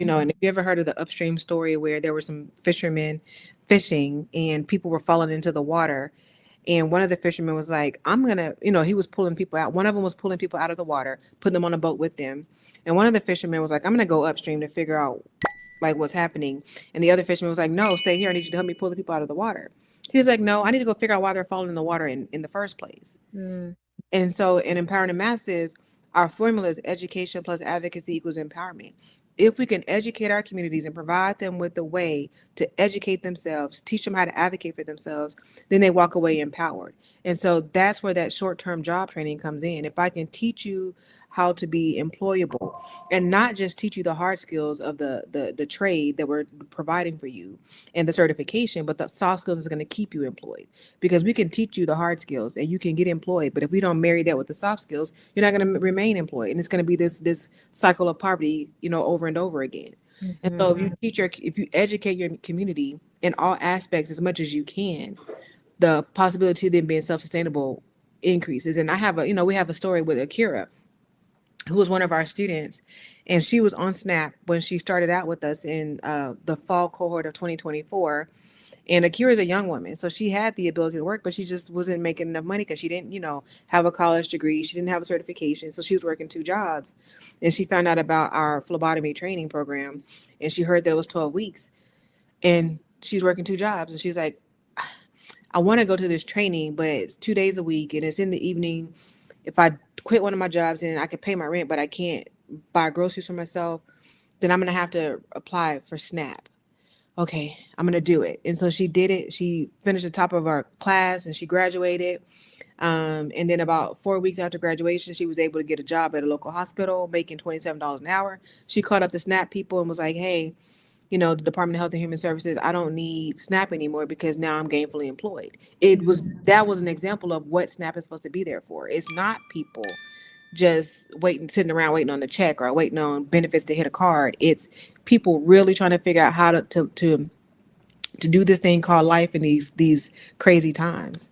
And if you ever heard of the upstream story where there were some fishermen fishing and people were falling into the water, and one of the fishermen was like, I'm gonna, he was pulling people out. One of them was pulling people out of the water, putting them on a boat with them. And one of the fishermen was like, I'm gonna go upstream to figure out like what's happening. And the other fisherman was like, no, stay here. I need you to help me pull the people out of the water. He was like, no, I need to go figure out why they're falling in the water in the first place. Mm. And so in Empowering the Masses, our formula is education plus advocacy equals empowerment. If we can educate our communities and provide them with a way to educate themselves, teach them how to advocate for themselves, then they walk away empowered. And so that's where that short-term job training comes in. If I can teach you how to be employable and not just teach you the hard skills of the trade that we're providing for you and the certification, but the soft skills is going to keep you employed, because we can teach you the hard skills and you can get employed, but if we don't marry that with the soft skills, you're not going to remain employed, and it's going to be this cycle of poverty, over and over again. And so Mhm. if you educate your community in all aspects as much as you can, the possibility of them being self-sustainable increases. And I have we have a story with Akira, who was one of our students, and she was on SNAP when she started out with us in the fall cohort of 2024. And Akira is a young woman, so she had the ability to work, but she just wasn't making enough money because she didn't, have a college degree. She didn't have a certification, so she was working two jobs. And she found out about our phlebotomy training program, and she heard that it was 12 weeks, and she's working two jobs, and she's like, I want to go to this training, but it's 2 days a week and it's in the evening. If I quit one of my jobs and I can pay my rent, but I can't buy groceries for myself, then I'm going to have to apply for SNAP. Okay, I'm going to do it. And so she did it. She finished the top of her class and she graduated. And then about 4 weeks after graduation, she was able to get a job at a local hospital, making $27 an hour. She called up the SNAP people and was like, hey, the Department of Health and Human Services, I don't need SNAP anymore because now I'm gainfully employed. That was an example of what SNAP is supposed to be there for. It's not people just sitting around waiting on the check or waiting on benefits to hit a card. It's people really trying to figure out how to do this thing called life in these crazy times.